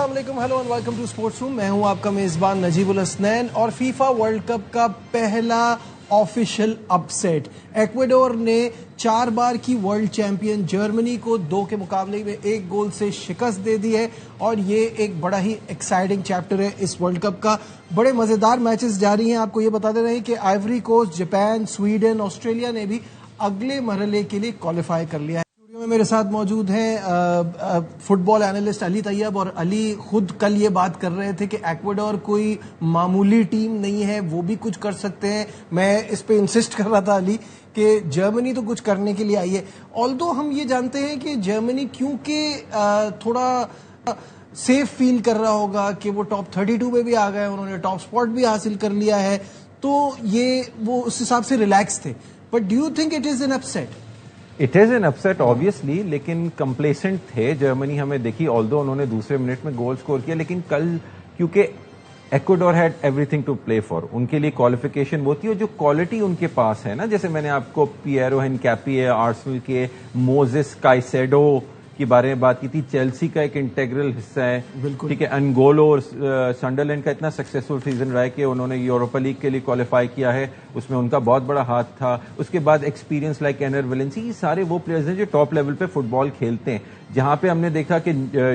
السلام علیکم، hello and welcome to sports room. میں ہوں آپ کا میزبان نجیب الحسنین. اور فیفا ورلڈ کپ کا پہلا آفیشیل اپ سیٹ ایکویڈور نے 4 بار کی ورلڈ چیمپئن جرمنی کو 2 کے مقابلے میں 1 گول سے شکست دے دی ہے. اور یہ ایک بڑا ہی ایکسائٹنگ چیپٹر ہے اس ورلڈ کپ کا. بڑے مزیدار میچز جاری ہیں. آپ کو یہ بتا دے رہے ہیں کہ Ivory Coast, Japan, Sweden, Australia نے بھی اگلے مرحلے کے لیے کوالیفائی کر لیا ہے. میں میرے ساتھ موجود ہیں فٹ بال اینالسٹ علی طیب. اور علی خود کل یہ بات کر رہے تھے کہ ایکویڈور کوئی معمولی ٹیم نہیں ہے، وہ بھی کچھ کر سکتے ہیں. میں اس پہ انسسٹ کر رہا تھا علی کہ جرمنی تو کچھ کرنے کے لیے آئی ہے. آلدو ہم یہ جانتے ہیں کہ جرمنی کیونکہ تھوڑا سیف فیل کر رہا ہوگا کہ وہ ٹاپ 32 میں بھی آ گئے، انہوں نے ٹاپ سپاٹ بھی حاصل کر لیا ہے، تو یہ وہ اس حساب سے ریلیکس تھے. But do you think it is an upset? It is an upset obviously, لیکن کمپلیسنٹ تھے جرمنی. ہمیں دیکھی آلدو انہوں نے دوسرے منٹ میں گول سکور کیا، لیکن کل کیونکہ Ecuador had everything to play for, ان کے لیے کوالیفیکیشن وہ تھی. اور جو کوالٹی ان کے پاس ہے نا، جیسے میں نے آپ کو پیئرو ہنکیپی آرسنل کے، موزس کائسیڈو کے بارے میں بات کی تھی، چیلسی کا ایک انٹیگرل حصہ ہے. ٹھیک ہے، انگولو اور سنڈرلینڈ کا اتنا سکسیسفل سیزن رہا ہے کہ انہوں نے یوروپا لیگ کے لیے کوالیفائی کیا ہے، اس میں ان کا بہت بڑا ہاتھ تھا. اس کے بعد ایکسپیرینس لائک اینر ویلنسی، یہ سارے وہ پلیئرز ہیں جو ٹاپ لیول پہ فٹ بال کھیلتے ہیں. جہاں پہ ہم نے دیکھا کہ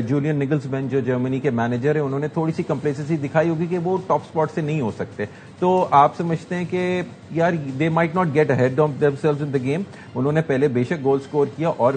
جولین نگلسمین جو جرمنی کے مینیجر ہیں، انہوں نے تھوڑی سی کمپلیسنسی دکھائی ہوگی کہ وہ ٹاپ سپاٹ سے نہیں ہو سکتے. تو آپ سمجھتے ہیں کہ یار they might not get ahead of themselves in the game. انہوں نے پہلے بے شک گول سکور کیا اور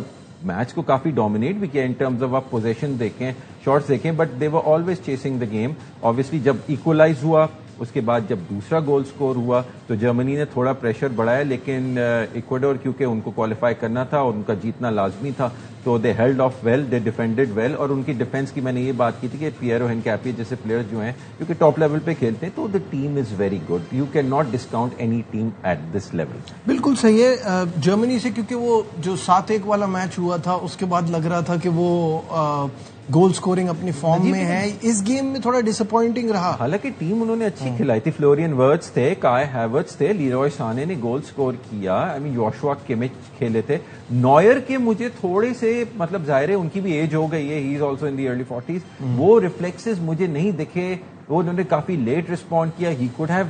میچ کو کافی ڈومینیٹ بھی کیا ان ٹرمز آف آپ پوزیشن دیکھیں، شاٹس دیکھیں، but they were always chasing the game. Obviously جب ایکولائز ہوا، اس کے بعد جب دوسرا گول سکور ہوا تو جرمنی نے تھوڑا پریشر بڑھایا، لیکن ایکویڈور کیونکہ ان کو کوالیفائی کرنا تھا اور ان کا جیتنا لازمی تھا، تو they held off well, they defended well. اور ان کی ڈیفینس کی میں نے یہ بات کی تھی کہ پیئرو ہنکیپی جیسے پلیئرز جو ہیں کیونکہ ٹاپ لیول پہ کھیلتے ہیں، تو the team is very good. You can not discount any team at this level. بالکل صحیح ہے. جرمنی سے کیونکہ وہ جو 7-1 والا میچ ہوا تھا اس کے بعد لگ رہا تھا کہ وہ گول سکورنگ اپنی فارم میں ہے. اس گیم میں تھوڑا ڈس اپوائنٹنگ رہا. حالانکہ ٹیم انہوں نے اچھی کھلائی تھی. فلورین ورتز تھے، کائے ہیورٹز تھے، لیروئے سانے نے گول سکور کیا. یوشوا کیمچ کھیلے تھے. نوئر کے مجھے تھوڑے سے مطلب ظاہر ہے ان کی بھی ایج ہو گئی ہے، he is also in the early 40s. وہ ریفلیکسز مجھے نہیں دکھے. وہ انہوں نے کافی لیٹ رسپونڈ کیا. He could have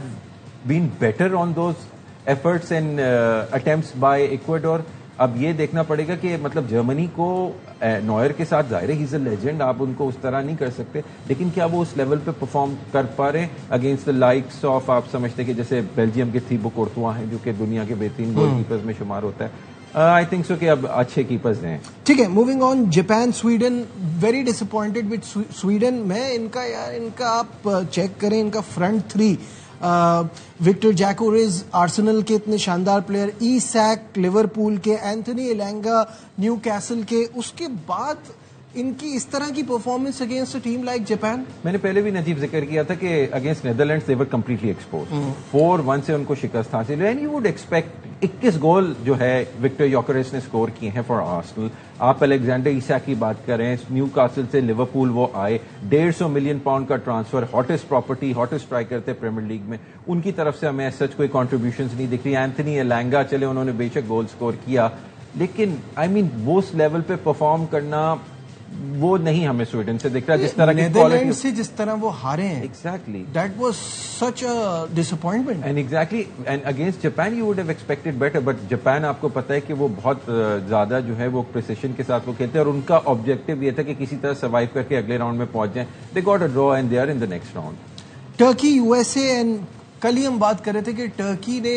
been better on those efforts and attempts by Ecuador. اب یہ دیکھنا پڑے گا کہ مطلب جرمنی کو نوئر کے ساتھ ظاہر ہے ہی از اے لیجنڈ، آپ ان کو اس طرح نہیں کر سکتے، لیکن کیا وہ اس لیول پہ پرفارم کر پا رہے ہیں اگینسٹ دا لائکس آف، آپ سمجھتے کہ جیسے بیلجیم کے تھیبو کورتوا ہیں جو کہ دنیا کے بہترین گول کیپرز میں شمار ہوتا ہے. آئی تھنک سو کہ اب اچھے کیپرز ہیں. ٹھیک ہے، moving on. Japan Sweden, very disappointed with Sweden. میں ان کا آپ چیک کریں، ان کا فرنٹ 3 وکٹر جیکورز آرسنل کے اتنے شاندار پلیئر، ای سیک لیورپول کے، اینتھونی ایلینگا نیو کیسل کے. اس کے بعد ان کی اس طرح کی performance against a team like Japan. میں نے پہلے بھی نجیب ذکر کیا تھا کہ اگینسٹ نیدرلینڈز دے ور کمپلیٹلی ایکسپوز. 4-1 سے ان کو شکست حاصل ہے. اینڈ یو وڈ ایکسپیکٹ 21 گول جو ہے وکٹر یوکریس نے سکور کیے ہیں فار آرسنل. آپ الیگزینڈر ایساک کی بات کریں، نیو کاسل سے لیورپول وہ آئے، 150 ملین پاؤنڈ کا transfer, hottest property, hottest striker تھے پریمیئر لیگ میں. ان کی طرف سے ہمیں سچ کوئی کنٹریبیوشنز نہیں دکھ رہی. اینتھونی ایلینگا چلے انہوں نے بے شک گول سکور کیا، لیکن آئی مین وہ اس لیول پہ پرفارم کرنا وہ نہیں ہمیں سویڈن سے دکھ رہا جس طرح نیدرلینڈ سے جس طرح وہ ہارے ہیں. Exactly that was such a disappointment. And exactly and against Japan you would have expected better. But Japan آپ کو پتا ہے کہ وہ بہت زیادہ جو ہے وہ پریسیشن کے ساتھ وہ کھیلتے ہیں، اور ان کا آبجیکٹو یہ تھا کہ کسی طرح سروائیو کر کے اگلے راؤنڈ میں پہنچ جائیں. They got a draw and they are in the next round. Turkey, U S A. And کل ہی ہم بات کر رہے تھے کہ ٹرکی نے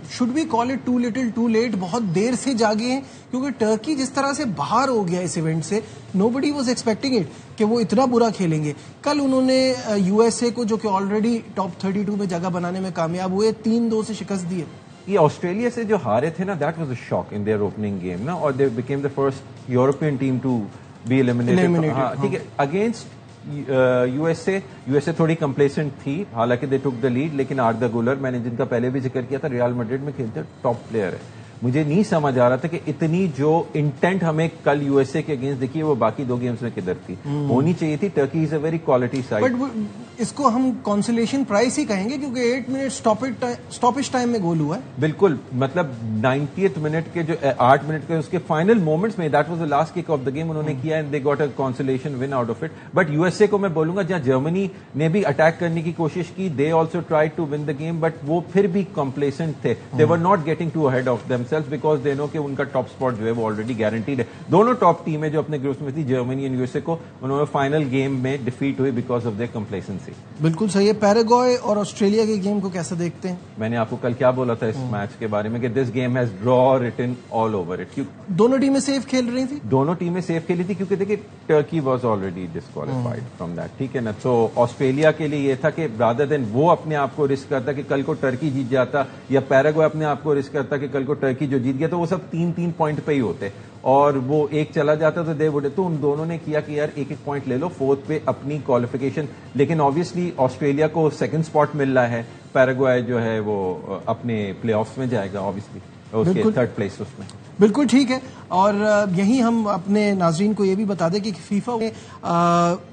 should be call it too little too late, بہت دیر سے جاگے ہیں، کیونکہ ٹرکی جس طرح سے باہر ہو گیا اس ایونٹ سے، نو بڈی واز ایکسپیکٹنگ اٹ کہ وہ اتنا برا کھیلیں گے. کل انہوں نے یو ایس اے کو، جو کہ آلریڈی ٹاپ 32 میں جگہ بنانے میں کامیاب ہوئے، 3-2 سے شکست دی ہے. یہ آسٹریلیا سے جو ہارے تھے نا، that was a shock in their opening game نا، اور they became the first European team to be eliminated. ہاں ٹھیک ہے، اگینسٹ یو ایس اے تھوڑی کمپلیسنٹ تھی، حالانکہ دے ٹک دا لیڈ، لیکن آردا گولر، میں نے جن کا پہلے بھی ذکر کیا تھا، ریال میڈرڈ میں کھیلتے ٹاپ پلیئر ہے. مجھے نہیں سمجھ آ رہا تھا کہ اتنی جو انٹینٹ ہمیں کل یو ایس اے کے اگینسٹ دیکھی وہ باقی 2 گیمز میں کدھر تھی. ہونی چاہیے تھی. Turkey is a very quality side. But اس کو ہم کانسولیشن پرائز ہی کہیں گے کیونکہ 8 منٹ اسٹاپیج ٹائم میں گول ہوا ہے. بالکل, مطلب 90th منٹ کے جو 8 منٹ کے اس کے فائنل مومنٹس میں that was the last kick of the game انہوں نے کیا and they got a consolation one out of it. But U S A کو میں بولوں گا جہاں جرمنی نے بھی اٹیک کرنے کی کوشش کی, they also try to win the game, but وہ پھر بھی کمپلیسنٹ تھے. They were not getting too ahead of themselves because they know کہ ان کا ٹاپ اسپاٹ جو ہے وہ آلریڈی گارنٹیڈ ہے. دونوں ٹاپ ٹیمیں جو اپنے گروپس میں تھی, Germany and you S A کو, انہوں نے فائنل گیم میں ڈیفیٹ ہوئی بیکاز آف دیئر کمپلیسنسی. بالکل صحیح ہے. پیراگوئے اور آسٹریلیا کے گیم کو کیسا دیکھتے ہیں؟ میں نے آپ کو کل کیا بولا تھا اس میچ کے بارے میں کہ this game has draw return all over it. دونوں ٹیمیں سیف کھیل رہی تھی. دونوں ٹیمیں سیف کھیلی تھی کیونکہ دیکھیے Turkey was already disqualified from that. ٹھیک ہے نا. تو آسٹریلیا کے لیے یہ تھا کہ رادر دین وہ اپنے آپ کو رسک کرتا کہ کل کو ٹرکی جیت جاتا, یا پیراگوئے اپنے آپ کو رسک کرتا کہ کل کو ٹرکی جو جیت گیا تو وہ سب 3-3 پوائنٹ پہ ہی ہوتے اور وہ ایک چلا جاتا تو دے وڈ. تو ان دونوں نے کیا کہ یار ایک پوائنٹ لے لو, 4th پہ اپنی کوالیفیکیشن. لیکن آبویسلی آسٹریلیا کو 2nd اسپاٹ مل رہا ہے, پیراگوئے جو ہے وہ اپنے پلے آفس میں جائے گا آبویسلی, اس کے 3rd پلیس اس میں. بالکل ٹھیک ہے. اور یہیں ہم اپنے ناظرین کو یہ بھی بتا دیں کہ فیفا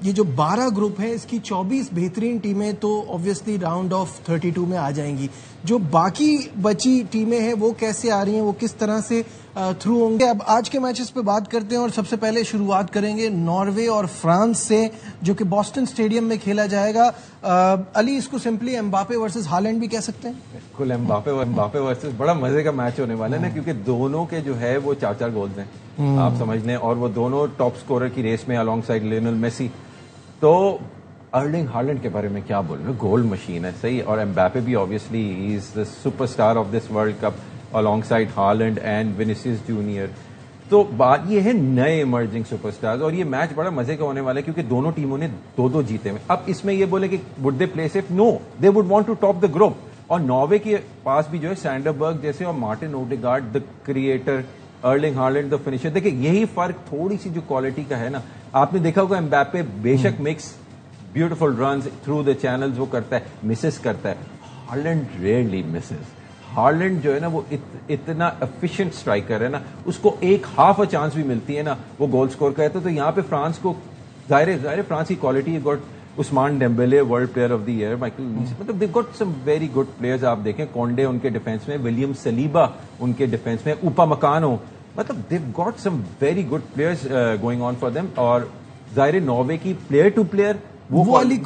یہ جو 12 گروپ ہے اس کی 24 بہترین ٹیمیں تو آبویسلی راؤنڈ آف 32 میں آ جائیں گی. جو باقی بچی ٹیمیں ہیں وہ کیسے آ رہی ہیں, وہ کس طرح سے تھرو ہوں گے. اب آج کے میچز پہ بات کرتے ہیں اور سب سے پہلے شروعات کریں گے ناروے اور فرانس سے, جو کہ بوسٹن اسٹیڈیم میں کھیلا جائے گا. علی, اس کو سمپلی امباپے ورسز ہالینڈ بھی کہہ سکتے ہیں. بالکل, امباپے ورسز بڑا مزے کا میچ ہونے والا ہے نا, کیونکہ دونوں کے جو ہے وہ 4 گولز ہیں آپ سمجھ لیں, اور وہ دونوں ٹاپ اسکورر کی ریس میں الانگ سائڈ لیونل میسی. تو ارلنگ ہالینڈ کے بارے میں کیا بول رہے ہیں, گول مشین ہے صحیح, اور امباپے بھی obviously he is the superstar of this World Cup alongside Haaland and Vinicius Junior. تو بات یہ ہے نئے ایمرجنگ سپر اسٹارز, اور یہ میچ بڑا مزے کا ہونے والا ہے کیونکہ دونوں ٹیموں نے 2-2 جیتے ہوئے. اب اس میں یہ بولے کہ would they play safe, no, they would want to top the group. اور ناروے کے پاس بھی جو ہے سینڈربرگ جیسے اور Martin Odegaard the creator, Erling Haaland the finisher. دیکھیں یہی فرق تھوڑی سی جو کوالٹی کا ہے نا, آپ نے دیکھا ہوگا امباپے بے شک makes beautiful runs through the channels وہ کرتا ہے, مسز کرتا ہے. Holland rarely Mrs. ہالینڈ جو ہے نا وہ اتنا ایفیشینٹ اسٹرائکر ہے نا, اس کو ایک ہاف اے چانس بھی ملتی ہے نا وہ گول سکور کرتا ہے. تو یہاں پہ فرانس کو ظاہر فرانس کی quality got Ousmane Dembele world player of the year, Michael مطلب they got some very good players. آپ دیکھیں کونڈے ان کے ڈیفینس میں, ولیم سلیبا ان کے ڈیفینس میں, اوپا مکانو, مطلب they got some very good players going on for them. اور ظاہر ناروے کی پلیئر ٹو پلیئر وہ کوالٹی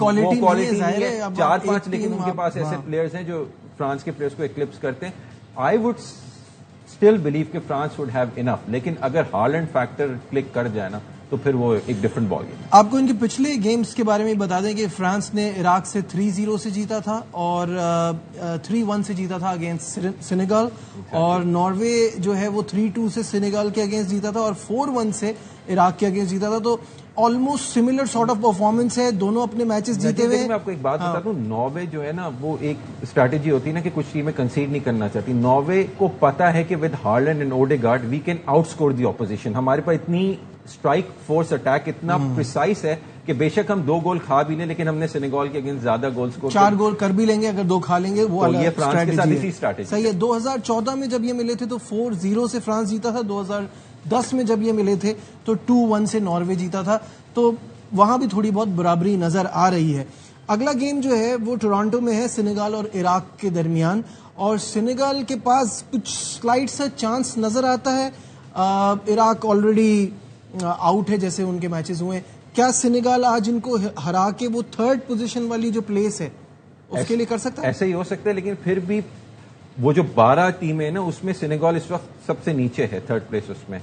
نہیں ہے, 4-5 لیکن ان کے پاس ایسے پلیئرز ہیں جو فرانس کے پلیئرز کو ایکلپس کرتے ہیں. آئی وڈ اسٹل بلیو کہ فرانس وڈ ہیو انف, لیکن اگر ہالینڈ فیکٹر کلک کر جائے نا تو پھر وہ ایک ڈفرنٹ بال گیم. آپ کو ان کے پچھلے گیمز کے بارے میں بتا دیں کہ فرانس نے عراق سے 3-0 سے جیتا تھا اور 3-1 سے جیتا تھا اگینسٹ سینیگال, اور ناروے جو ہے وہ 3-2 سے سینیگال کے اگینسٹ جیتا تھا اور 4-1 سے عراق کے اگینسٹ جیتا تھا. تو almost similar sort of performance ہے, دونوں اپنے میچز جیتے ہوئے. میں آپ کو ایک بات بتا دوں, ناروے جو ہے نا وہ ایک اسٹریٹجی ہوتی ہے نا کہ کچھ ٹیمیں کنسیڈ نہیں کرنا چاہتی. ناروے کو پتا ہے کہ with Haaland and Odegaard we can outscore the opposition. ہمارے پاس اتنی اسٹرائک فورس اٹیک اتنا پریسائز ہے کہ بے شک ہم 2 گول کھا بھی لیں لیکن ہم نے سینیگال کے اگینسٹ زیادہ گول سکور 4 گول کر بھی لیں گے, اگر 2 کھا لیں گے وہ یہ فرانس کے ساتھ اسی اسٹریٹجی صحیح ہے. 2014 میں جب یہ ملے تھے تو 4-0 سے فرانس جیتا تھا, 2010 میں جب یہ ملے تھے تو 2-1 سے ناروے جیتا تھا. تو وہاں بھی تھوڑی بہت برابری نظر آ رہی ہے. اگلا گیم جو ہے وہ ٹورانٹو میں ہے, سینیگال اور عراق کے درمیان, اور سینیگال کے پاس کچھ سلائٹ سا چانس نظر آتا ہے. عراق آلریڈی آؤٹ ہے جیسے ان کے میچز ہوئے. کیا سینیگال آج ان کو ہرا کے وہ 3rd پوزیشن والی جو پلیس ہے اس کے لیے کر سکتا ہے؟ ایسے ہی ہو سکتا ہے, لیکن پھر بھی وہ جو 12 ٹیمیں نا اس میں سینیگال اس وقت سب سے نیچے ہے, 3rd پلیس اس میں,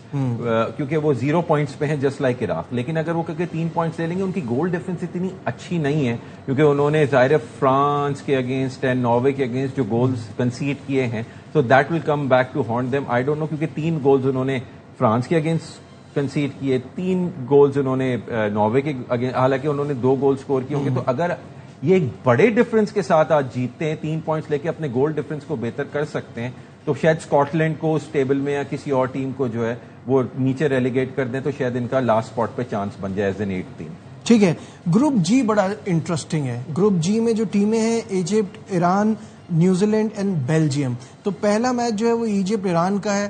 کیونکہ وہ 0 پوائنٹس پہ ہیں جسٹ لائک عراق. لیکن اگر وہ 3 پوائنٹس لے لیں گے, ان کی گول ڈیفنس اتنی اچھی نہیں ہے کیونکہ انہوں نے ظاہر فرانس کے اگینسٹ اینڈ ناروے کے اگینسٹ جو گولز کنسیڈ کیے ہیں, تو that will come back to haunt them. I don't know, کیونکہ 3 گولز انہوں نے فرانس کے اگینسٹ کنسیڈ کیے, 3 گولز انہوں نے ناروے کے, حالانکہ انہوں نے 2 گول سکور کیے ہوں گے. تو اگر یہ ایک بڑے ڈفرنس کے ساتھ آج جیتتے ہیں, 3 پوائنٹس لے کے اپنے گول ڈفرنس کو بہتر کر سکتے ہیں, تو شاید اسکاٹ لینڈ کو اس ٹیبل میں یا کسی اور ٹیم کو جو ہے وہ نیچے ریلیگیٹ کر دیں, تو شاید ان کا لاسٹ اسپاٹ پہ چانس بن جائے ایز این 8 ٹیم. ٹھیک ہے. گروپ جی بڑا انٹرسٹنگ ہے. گروپ جی میں جو ٹیمیں ہیں Egypt, Iran, New Zealand and Belgium. تو پہلا میچ جو ہے وہ ایجپٹ ایران کا ہے.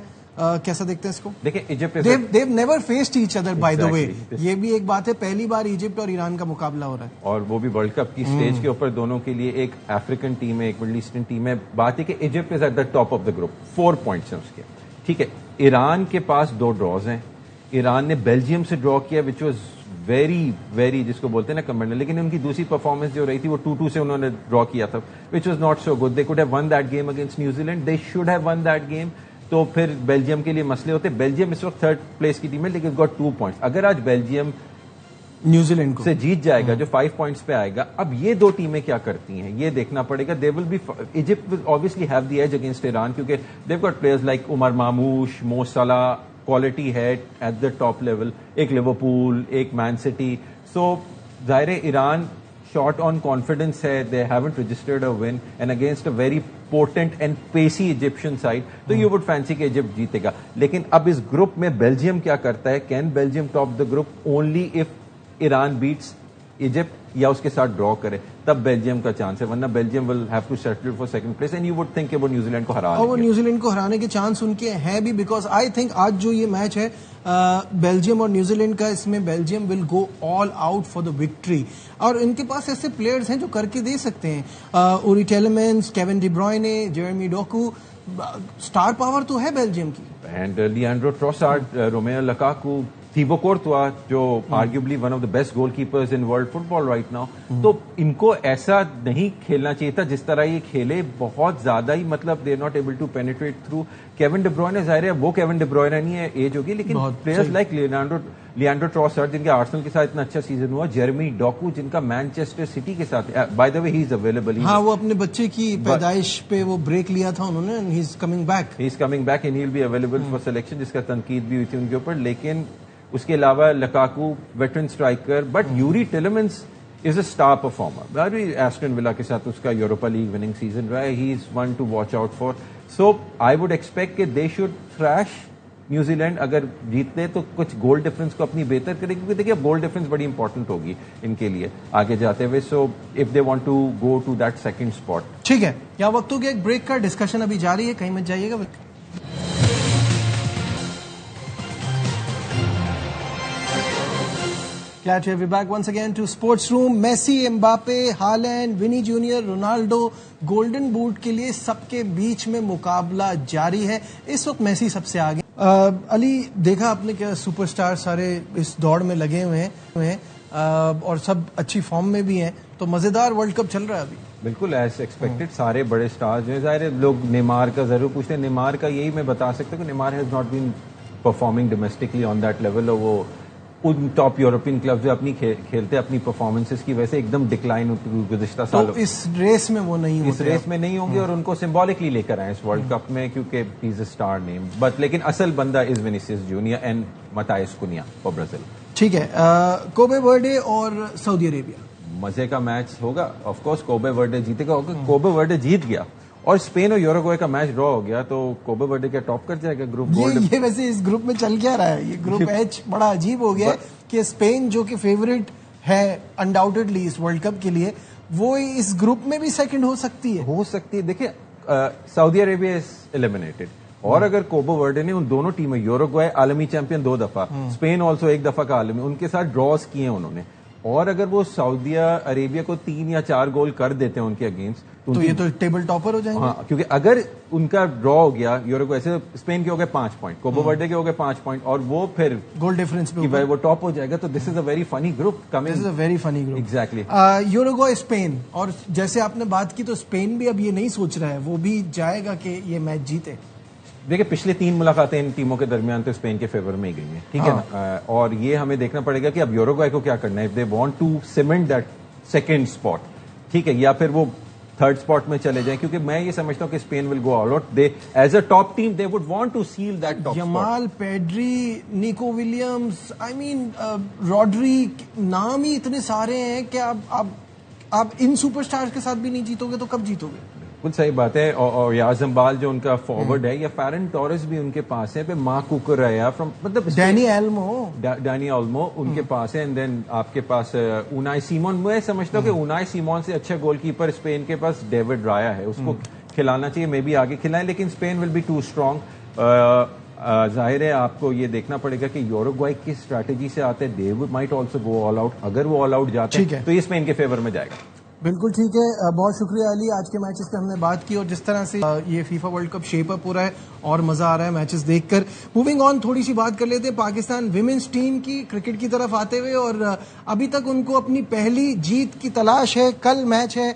کیسا دیکھتے ہیں اس کو؟ دیکھیں Egypt they've never faced each other by the way. یہ بھی ایک بات ہے, پہلی بار ایجپٹ اور ایران کا مقابلہ ہو رہا ہے, اور وہ بھی ورلڈ کپ کی سٹیج کے اوپر. دونوں کے لیے ایک افریقن ٹیم ہے, ایک مڈل ایسٹرن ٹیم ہے. بات ہے کہ Egypt is at the top of the group, 4 points ہیں اس کے. ٹھیک ہے, ایران کے پاس 2 ڈراز ہیں. ایران نے بیلجیم سے ڈرا کیا وچ واز ویری ویری, جس کو بولتے ہیں نا کمینڈر, لیکن ان کی دوسری پرفارمنس جو رہی تھی وہ 2-2 سے انہوں نے ڈرا کیا تھا which was not so good. They could have one that game against New Zealand, they should have one that game. تو پھر بیلجیم کے لیے مسئلے ہوتے. بیلجیم اس وقت 3rd پلیس کی ٹیم ہے لیکن گاٹ 2 پوائنٹس. اگر آج بیلجیم نیوزی لینڈ کو سے جیت جائے گا جو 5 پوائنٹس پہ آئے گا, اب یہ 2 ٹیمیں کیا کرتی ہیں یہ دیکھنا پڑے گا. They will be, Egypt will obviously have the edge against Iran کیونکہ they've got players like عمر ماموش, مو صلاح, کوالٹی ہے ایٹ دا ٹاپ لیول. ایک لیورپول, ایک مین سٹی. سو ظاہر ایران شارٹ آن کانفیڈنس ہے. They haven't registered a win and against a very potent and pacey Egyptian side. تو you would fancy کہ Egypt جیتے گا. لیکن اب اس گروپ میں بیلجیم کیا کرتا ہے, can Belgium top the group only if Iran beats Egypt یا اس کے ساتھ ڈرا کرے, تب بیلجیم کا چانس ہے. ورنہ Belgium will have to settle for 2nd place and you would think کہ وہ نیوزی لینڈ کو ہرا اور وہ نیوزی لینڈ کو ہرانے کے چانس ان کے ہیں بھی, بیکاز آئی تھنک آج جو یہ میچ ہے بیلجیم اور نیوزی لینڈ کا, اس میں Belgium will go all out for the victory. اور ان کے پاس ایسے پلیئرز ہیں جو کر کے دے سکتے ہیں. اوری ٹیلمنس, کیون ڈی بروئنے, جیرمی ڈوکو, اسٹار پاور تو ہے بیلجیم کی. اینڈ لیانڈرو ٹروسارڈ, رومیلو لکاکو, تھیبو کورتوا جو arguably one of the best goalkeepers in world football right now. تو ان کو ایسا نہیں کھیلنا چاہیے تھا جس طرح یہ کھیلے. بہت زیادہ ہی مطلب they are not able to penetrate through. Kevin De Bruyne ظاہر ہے وہ کیون ڈی بروئنے نہیں ہے, ایج ہوگی, لیکن پلیئرز لائک لیانڈرو ٹروسارڈ جن کے آرسنل کے ساتھ اتنا اچھا سیزن ہوا, جیرمی ڈوکو جن کا مینچسٹر سٹی کے ساتھ, by the way he is available. ہاں, وہ اپنے بچے کی پیدائش پہ وہ بریک لیا تھا انہوں نے, and he is coming back and he will be available for selection, جس کا تنقید بھی ہوئی تھی ان کے اوپر. لیکن اس کے علاوہ Lukaku veteran striker, but Youri Tielemans is a star performer. Aston Villa کے ساتھ اس کا یوروپا لیگ وننگ سیزن رہا ہے. He is one to watch out for. So I would expect کہ دے شوڈ تھریش نیوزی لینڈ. اگر جیتتے تو کچھ گول difference کو اپنی بہتر کرے, کیونکہ دیکھیے گول ڈفرنس بڑی امپورٹنٹ ہوگی ان کے لیے آگے جاتے ہوئے. So if they want to go to that 2nd spot. ٹھیک ہے, یہاں وقت ہو گیا ایک بریک کا. ڈسکشن ابھی جاری ہے, کہیں مت جائیے گا. Glad to have you back once again to Sports Room. Messi, Mbappe, Haaland, Vini Junior, Ronaldo, golden boot کے لیے سب کے بیچ میں مقابلہ جاری ہے. اس وقت میسی سب سے آگے. علی, دیکھا آپ نے کیا سپر سٹار سارے اس دوڑ میں لگے ہوئے ہیں اور سب اچھی فارم میں بھی ہیں, تو مزیدار ورلڈ کپ چل رہا ہے ابھی. بالکل ایز ایکسپیکٹڈ. سارے بڑے سٹارز جو ہیں, ظاہر ہے لوگ نیمار کا ضرور پوچھتے ہیں. نیمار کا یہی میں بتا سکتا ہوں کہ Neymar has not been performing domestically on that level. اور وہ ان ٹاپ یورپین کلب جو اپنی کھیلتے اپنی پرفارمنسز کی وجہ سے ایک دم ڈکلائن گزشتہ سالوں. اس ریس میں وہ نہیں اس ریس میں نہیں ہوں گے, اور ان کو سمبولکلی لے کر آئے اس ورلڈ کپ میں, کیونکہ ہی از اے اسٹار نیم. بٹ لیکن اصل بندہ is Vinicius Junior and Matheus Cunha for Brazil. ٹھیک ہے, کوبے ورڈے اور سعودی عربیہ, مزے کا میچ ہوگا. آف کورس کوبے ورڈے جیتے گا. کوبے ورڈے جیت گیا اور اسپین اور یوروگوئے کا میچ ڈرا ہو گیا, تو کوبے ورڈے کیا ٹاپ کر جائے گا گروپ. یہ ویسے اس گروپ میں چل کیا رہا ہے, یہ گروپ ایچ بڑا عجیب ہو گیا ہے کہ اسپین جو کہ فیورٹ ہے انڈاؤٹڈلی اس ورلڈ کپ کے لیے, وہ اس گروپ میں بھی سیکنڈ ہو سکتی ہے. دیکھیں سعودی عربیہ از ایلیمنیٹڈ, اور اگر کوبے ورڈے نے ان دونوں ٹیمیں, یوروگوئے عالمی چیمپئن 2 دفعہ, اسپین آلسو 1 دفعہ کا عالمی, ان کے ساتھ ڈراز کیے ہیں انہوں نے, اور اگر وہ سعودی عربیہ کو 3 یا 4 گول کر دیتے ہیں ان کے اگینسٹ, تو یہ تو ٹیبل ٹاپر ہو جائیں گے. ہاں, کیونکہ اگر ان کا ڈرا ہو گیا یوروگوئے سے, اسپین کے ہو گئے 5 پوائنٹ, کوبے ورڈے کے ہو گئے 5 پوائنٹ, اور وہ پھر گول ڈفرنس پہ وہ ٹاپ ہو جائے گا. تو this is a very funny group. Exactly. Uruguay Spain, اور جیسے آپ نے بات کی تو اسپین بھی اب یہ نہیں سوچ رہا ہے, وہ بھی جائے گا کہ یہ میچ جیتے. دیکھیں پچھلے 3 ملاقاتیں ان ٹیموں کے درمیان تو اسپین کے فیور میں ہی گئی ہیں, ٹھیک ہے نا, اور یہ ہمیں دیکھنا پڑے گا کہ اب یوروگوئے کو کیا کرنا ہے. If they want to cement that 2nd spot, ٹھیک ہے, یا پھر وہ 3rd اسپاٹ میں چلے جائیں, کیونکہ میں یہ سمجھتا ہوں کہ Spain will go all out. They as a top team they would want to seal that top. Yamal, Pedri, Nico Williams, I mean Rodri, نام ہی اتنے سارے ہیں کہ آپ ان سپر اسٹارز کے ساتھ بھی نہیں جیتو گے تو کب جیتو گے. بالکل صحیح بات ہے. اور یازم بال جو ان کا فارورڈ ہے, یا فیرن ٹورس بھی ان کے پاس ہے, پھر مارک کوکر ہے فرام مطلب ڈینی اولمو ان کے پاس ہے, اینڈ دین آپ کے پاس اونائی سیمون. میں سمجھتا ہوں کہ اونائی سیمون سے اچھا گول کیپر اسپین کے پاس ڈیوڈ رایا ہے, اس کو کھلانا چاہیے, مے بی آگے کھلائیں, لیکن Spain will be too strong. ظاہر ہے آپ کو یہ دیکھنا پڑے گا کہ یوروگوائے کی اسٹریٹجی سے آتے ہیں, they might also go all out. اگر وہ آل آؤٹ جاتے ہیں تو یہ اسپین کے فیور میں جائے گا. بالکل ٹھیک ہے. بہت شکریہ علی, آج کے میچز پہ ہم نے بات کی اور جس طرح سے یہ FIFA World Cup shape up ہو رہا ہے اور مزہ آ رہا ہے میچز دیکھ کر. موونگ آن, تھوڑی سی بات کر لیتے ہیں پاکستان ویمنز ٹیم کی کرکٹ کی طرف آتے ہوئے, اور ابھی تک ان کو اپنی پہلی جیت کی تلاش ہے. کل میچ ہے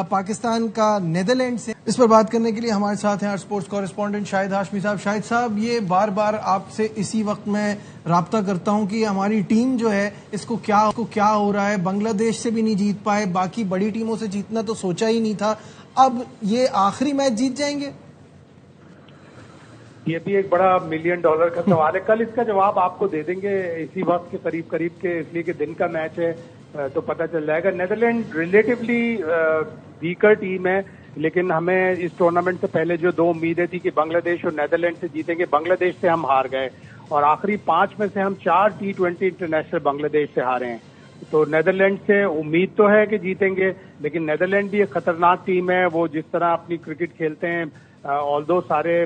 پاکستان کا نیدرلینڈ سے. اس پر بات کرنے کے لیے ہمارے ساتھ ہیں اسپورٹس کورسپونڈنٹ شاہد ہاشمی صاحب. شاہد صاحب, یہ بار بار آپ سے اسی وقت میں رابطہ کرتا ہوں کہ ہماری ٹیم جو ہے اس کو کیا ہو رہا ہے. بنگلہ دیش سے بھی نہیں جیت پائے, باقی بڑی ٹیموں سے جیتنا تو سوچا ہی نہیں تھا, اب یہ آخری میچ جیت جائیں گے؟ یہ بھی ایک بڑا $1 ملین کا سوال ہے. کل اس کا جواب آپ کو دے دیں گے اسی وقت کے قریب کے, اس لیے کہ دن کا میچ ہے تو پتہ چل جائے گا. نیدرلینڈ ریلیٹیولی ویکر ٹیم ہے, لیکن ہمیں اس ٹورنامنٹ سے پہلے جو 2 امیدیں تھی کہ بنگلہ دیش اور نیدرلینڈ سے جیتیں گے, بنگلہ دیش سے ہم ہار گئے, اور آخری 5 میں سے ہم 4 T20 انٹرنیشنل بنگلہ دیش سے ہارے ہیں. تو نیدرلینڈ سے امید تو ہے کہ جیتیں گے, لیکن نیدرلینڈ بھی ایک خطرناک ٹیم ہے. وہ جس طرح اپنی کرکٹ کھیلتے ہیں, آلدو سارے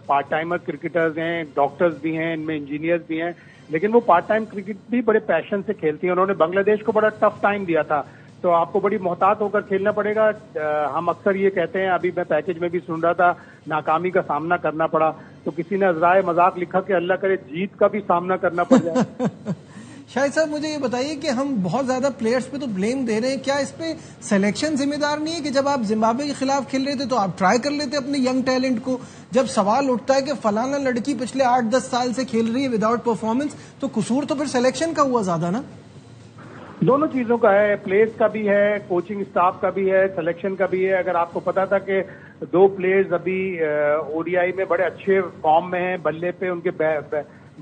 پارٹ ٹائمر کرکٹرز ہیں, ڈاکٹرز بھی ہیں, ان میں انجینئرز بھی ہیں, لیکن وہ پارٹ ٹائم کرکٹ بھی بڑے پیشن سے کھیلتی ہیں. انہوں نے بنگلہ دیش کو بڑا ٹف ٹائم دیا تھا, تو آپ کو بڑی محتاط ہو کر کھیلنا پڑے گا. ہم اکثر یہ کہتے ہیں, ابھی میں پیکج میں بھی سن رہا تھا, ناکامی کا سامنا کرنا پڑا, تو کسی نے عذرائے مذاق لکھا کہ اللہ کرے جیت کا بھی سامنا کرنا پڑ جائے. شاہد صاحب, مجھے یہ بتائیے کہ ہم بہت زیادہ پلیئرز پہ تو بلیم دے رہے ہیں, کیا اس پہ سلیکشن ذمہ دار نہیں ہے کہ جب آپ زمبابوے کے خلاف کھیل رہے تھے تو آپ ٹرائی کر لیتے اپنے ینگ ٹیلنٹ کو؟ جب سوال اٹھتا ہے کہ فلانا لڑکی پچھلے 8-10 سال سے کھیل رہی ہے وداؤٹ پرفارمنس, تو قصور تو پھر سلیکشن کا ہوا زیادہ نا؟ دونوں چیزوں کا ہے, پلیئرز کا بھی ہے, کوچنگ اسٹاف کا بھی ہے, سلیکشن کا بھی ہے. اگر آپ کو پتا تھا کہ 2 پلیئرز ابھی او ڈی آئی میں بڑے اچھے فارم میں ہیں, بلے پہ ان کے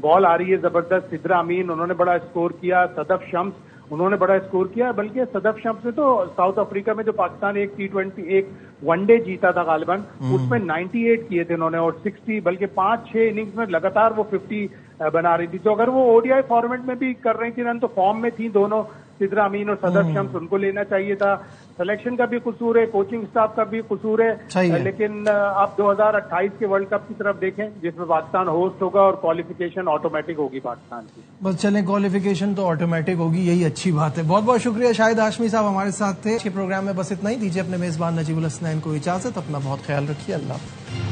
بال آ رہی ہے زبردست, سدرا امین انہوں نے بڑا اسکور کیا, صدف شمس انہوں نے بڑا اسکور کیا, بلکہ صدف شمس نے تو ساؤتھ افریقہ میں جو پاکستان ایک T20 ایک ون ڈے جیتا تھا غالباً, اس میں 98 کیے تھے انہوں نے, اور 60 بلکہ 5-6 اننگز میں لگاتار وہ 50 بنا رہی تھی. تو اگر وہ او ڈی آئی فارمیٹ میں بھی کر رہی تھی رن, تو فارم میں تھی دونوں, سدرا امین اور صدف شمس, ان کو لینا چاہیے تھا. سلیکشن کا بھی قصور ہے, کوچنگ اسٹاف کا بھی قصور ہے, لیکن آپ 2028 کے ورلڈ کپ کی طرف دیکھیں جس میں پاکستان ہوسٹ ہوگا, اور کوالیفیکیشن آٹومیٹک ہوگی پاکستان کی. بس چلیں, کوالیفیکیشن تو آٹومیٹک ہوگی, یہی اچھی بات ہے. بہت بہت شکریہ شاہد ہاشمی صاحب ہمارے ساتھ تھے. پروگرام میں بس اتنا ہی, دیجیے اپنے میزبان نجیب الحسنین کو اجازت. اپنا بہت خیال رکھیے, اللہ حافظ.